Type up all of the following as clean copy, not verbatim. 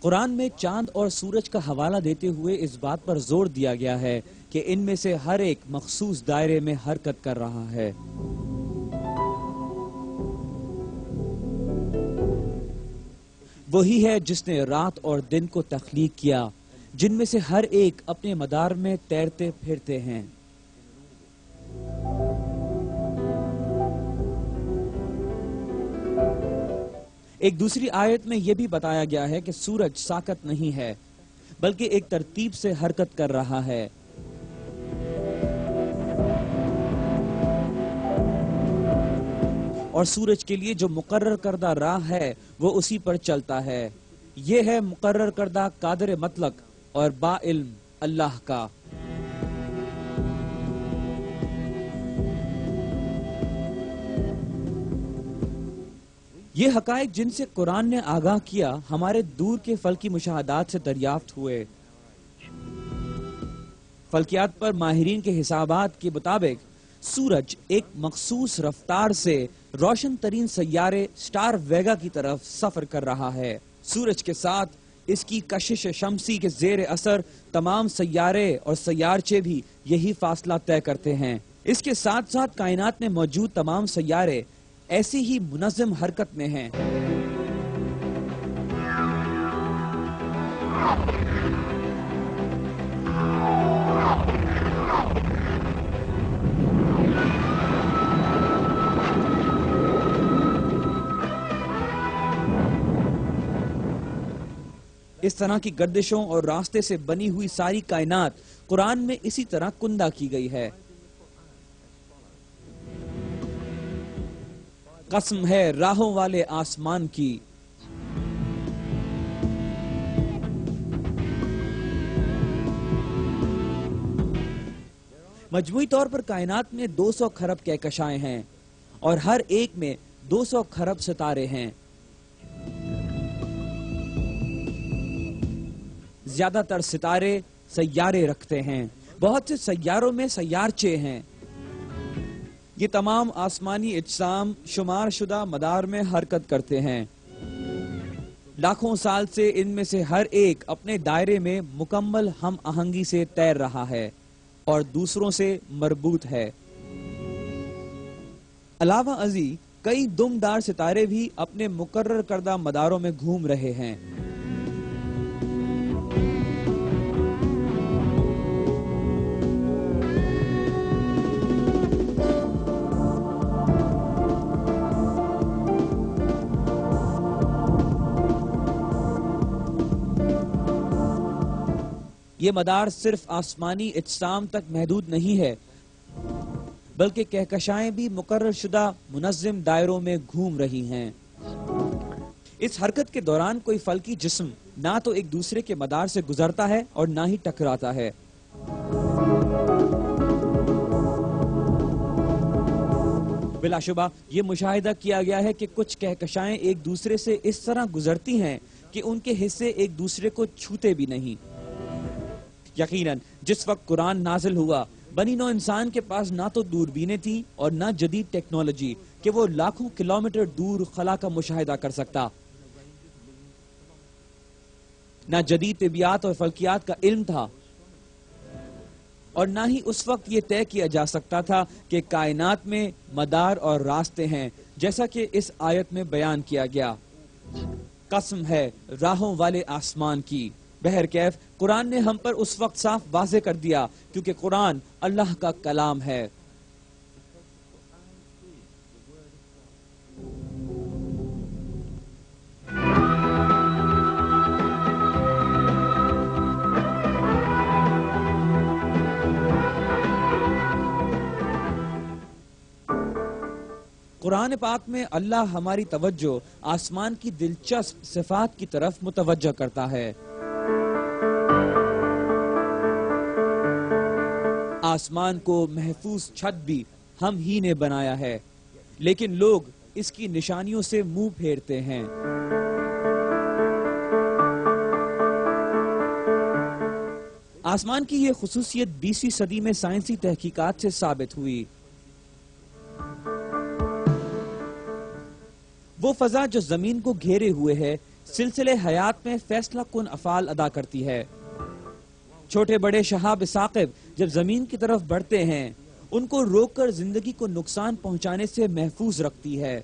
قرآن میں چاند اور سورج کا حوالہ دیتے ہوئے اس بات پر زور دیا گیا ہے کہ ان میں سے ہر ایک مخصوص دائرے میں حرکت کر رہا ہے۔ وہی ہے جس نے رات اور دن کو تخلیق کیا، جن میں سے ہر ایک اپنے مدار میں تیرتے پھرتے ہیں۔ ایک دوسری آیت میں یہ بھی بتایا گیا ہے کہ سورج ساکت نہیں ہے بلکہ ایک ترتیب سے حرکت کر رہا ہے۔ اور سورج کے لیے جو مقرر کردہ راہ ہے وہ اسی پر چلتا ہے۔ یہ ہے مقرر کردہ قادر مطلق اور با علم اللہ کا۔ یہ حقائق جن سے قرآن نے آگاہ کیا ہمارے دور کے فلکی مشاہدات سے دریافت ہوئے۔ فلکیات پر ماہرین کے حسابات کے مطابق سورج ایک مخصوص رفتار سے روشن ترین سیارے سٹار ویگا کی طرف سفر کر رہا ہے۔ سورج کے ساتھ اس کی کشش شمسی کے زیر اثر تمام سیارے اور سیارچے بھی یہی فاصلہ طے کرتے ہیں۔ اس کے ساتھ ساتھ کائنات میں موجود تمام سیارے ایسی ہی منظم حرکت میں ہیں۔ اس طرح کی گردشوں اور راستے سے بنی ہوئی ساری کائنات قرآن میں اسی طرح کندہ کی گئی ہے۔ قسم ہے راہوں والے آسمان کی۔ مجموعی طور پر کائنات میں 200 کھرب کہکشائیں ہیں اور ہر ایک میں 200 کھرب ستارے ہیں۔ زیادہ تر ستارے سیارے رکھتے ہیں، بہت سے سیاروں میں سیارچے ہیں۔ یہ تمام آسمانی اجسام شمار شدہ مدار میں حرکت کرتے ہیں۔ لاکھوں سال سے ان میں سے ہر ایک اپنے دائرے میں مکمل ہم آہنگی سے تیر رہا ہے اور دوسروں سے مربوط ہے۔ علاوہ ازیں کئی دم دار ستارے بھی اپنے مقرر کردہ مداروں میں گھوم رہے ہیں۔ یہ مدار صرف آسمانی اجسام تک محدود نہیں ہے بلکہ کہکشائیں بھی مقرر شدہ منظم دائروں میں گھوم رہی ہیں۔ اس حرکت کے دوران کوئی فلکی جسم نہ تو ایک دوسرے کے مدار سے گزرتا ہے اور نہ ہی ٹکراتا ہے۔ بلا شبہ یہ مشاہدہ کیا گیا ہے کہ کچھ کہکشائیں ایک دوسرے سے اس طرح گزرتی ہیں کہ ان کے حصے ایک دوسرے کو چھوتے بھی نہیں۔ یقیناً جس وقت قرآن نازل ہوا بنی نوع انسان کے پاس نہ تو دوربینیں تھیں اور نہ جدید ٹیکنالوجی کہ وہ لاکھوں کلومیٹر دور خلا کا مشاہدہ کر سکتا، نہ جدید طبیعیات اور فلکیات کا علم تھا، اور نہ ہی اس وقت یہ طے کیا جا سکتا تھا کہ کائنات میں مدار اور راستے ہیں جیسا کہ اس آیت میں بیان کیا گیا۔ قسم ہے راہوں والے آسمان کی۔ بہرکیف قرآن نے ہم پر اس وقت صاف واضح کر دیا کیونکہ قرآن اللہ کا کلام ہے۔ قرآن پاک میں اللہ ہماری توجہ آسمان کی دلچسپ صفات کی طرف متوجہ کرتا ہے۔ آسمان کو محفوظ چھت بھی ہم ہی نے بنایا ہے، لیکن لوگ اس کی نشانیوں سے منہ پھیرتے ہیں۔ آسمان کی یہ خصوصیت 20ویں صدی میں سائنسی تحقیقات سے ثابت ہوئی۔ وہ فضا جو زمین کو گھیرے ہوئے ہے سلسلے حیات میں فیصلہ کن افعال ادا کرتی ہے۔ چھوٹے بڑے شہاب ثاقب جب زمین کی طرف بڑھتے ہیں، ان کو روک کر زندگی کو نقصان پہنچانے سے محفوظ رکھتی ہے۔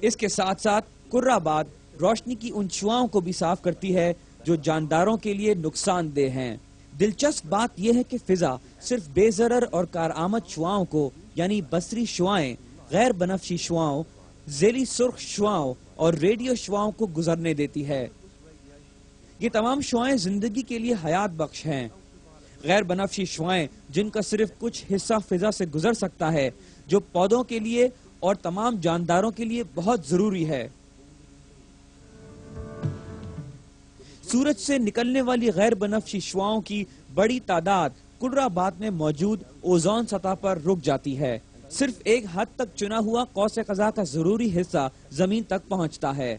اس کے ساتھ ساتھ کرہ باد روشنی کی ان شعاؤں کو بھی صاف کرتی ہے جو جانداروں کے لیے نقصان دہ ہیں۔ دلچسپ بات یہ ہے کہ فضا صرف بے ضرر اور کارآمد شعاؤں کو یعنی بصری شعائیں، غیر بنفشی شعاؤں، ذیلی سرخ شعاؤں اور ریڈیو شعاؤں کو گزرنے دیتی ہے۔ یہ تمام شعائیں زندگی کے لیے حیات بخش ہیں۔ غیر بنفشی شعائیں جن کا صرف کچھ حصہ فضا سے گزر سکتا ہے، جو پودوں کے لیے اور تمام جانداروں کے لیے بہت ضروری ہے۔ سورج سے نکلنے والی غیر بنفشی شعاؤں کی بڑی تعداد کرہ باد میں موجود اوزون سطح پر رک جاتی ہے۔ صرف ایک حد تک چنا ہوا قوس قزح کا ضروری حصہ زمین تک پہنچتا ہے۔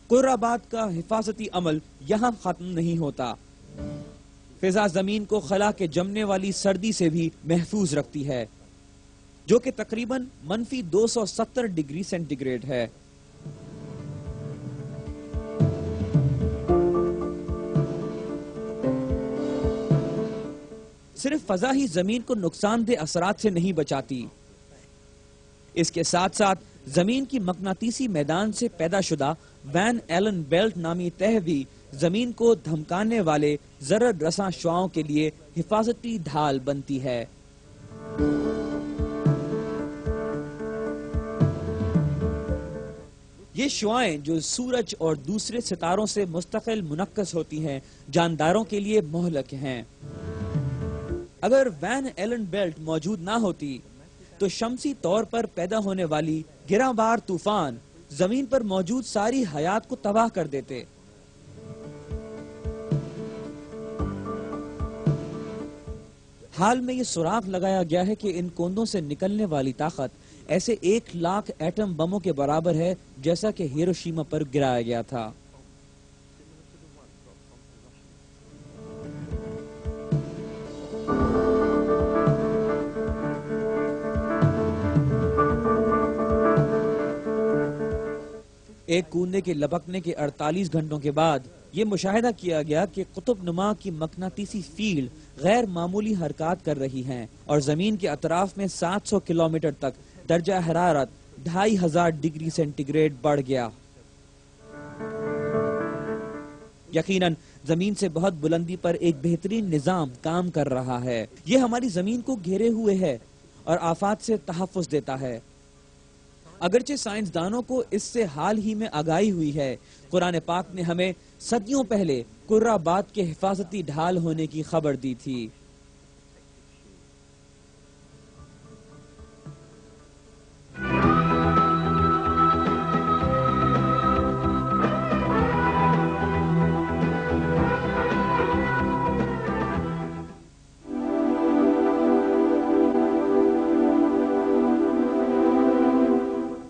کرہ باد کا حفاظتی عمل یہاں ختم نہیں ہوتا۔ فضا زمین کو خلا کے جمنے والی سردی سے بھی محفوظ رکھتی ہے، جو کہ تقریباً -270 ڈگری سینٹی گریڈ ہے۔ صرف فضا ہی زمین کو نقصان دہ اثرات سے نہیں بچاتی، اس کے ساتھ ساتھ زمین کی مقناطیسی میدان سے پیدا شدہ وین ایلن بیلٹ نامی تہ بھی زمین کو دھمکانے والے ضرر رساں شعاؤں کے لیے حفاظتی ڈھال بنتی ہے۔ یہ شعائیں جو سورج اور دوسرے ستاروں سے مستقل منعکس ہوتی ہیں، جانداروں کے لیے مہلک ہیں۔ اگر وین ایلن بیلٹ موجود نہ ہوتی تو شمسی طور پر پیدا ہونے والی گراں بار طوفان زمین پر موجود ساری حیات کو تباہ کر دیتے۔ حال میں یہ سراغ لگایا گیا ہے کہ ان کوندوں سے نکلنے والی طاقت ایسے 1,00,000 ایٹم بموں کے برابر ہے جیسا کہ ہیروشیما پر گرایا گیا تھا۔ ایک کوندے کے لپکنے کے 48 گھنٹوں کے بعد یہ مشاہدہ کیا گیا کہ قطب نما کی مقناطیسی فیلڈ غیر معمولی حرکات کر رہی ہیں اور زمین کے اطراف میں 700 کلومیٹر تک درجہ حرارت 2500 ڈگری سینٹی گریڈ بڑھ گیا۔ یقیناً زمین سے بہت بلندی پر ایک بہترین نظام کام کر رہا ہے۔ یہ ہماری زمین کو گھیرے ہوئے ہے اور آفات سے تحفظ دیتا ہے۔ اگرچہ سائنسدانوں کو اس سے حال ہی میں آگاہی ہوئی ہے، قرآن پاک نے ہمیں صدیوں پہلے کرہ باد کے حفاظتی ڈھال ہونے کی خبر دی تھی۔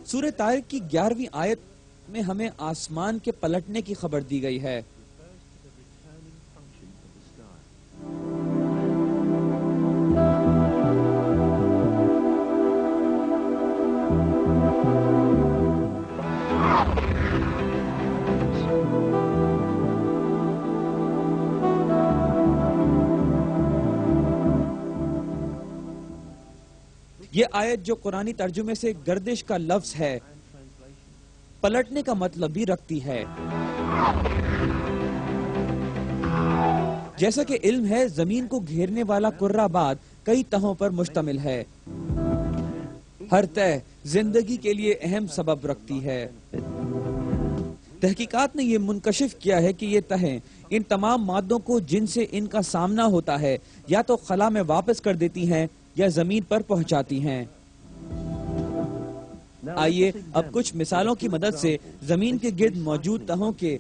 سورہ طارق کی 11ویں آیت میں ہمیں آسمان کے پلٹنے کی خبر دی گئی ہے۔ یہ آیت جو قرآنی ترجمے سے گردش کا لفظ ہے، پلٹنے کا مطلب بھی رکھتی ہے۔ جیسا کہ علم ہے، زمین کو گھیرنے والا کرہ باد کئی تہوں پر مشتمل ہے۔ ہر تہ زندگی کے لیے اہم سبب رکھتی ہے۔ تحقیقات نے یہ منکشف کیا ہے کہ یہ تہیں ان تمام مادوں کو جن سے ان کا سامنا ہوتا ہے یا تو خلا میں واپس کر دیتی ہیں یا زمین پر پہنچاتی ہیں۔ آئیے اب کچھ مثالوں کی مدد سے زمین کے گرد موجود تہوں کے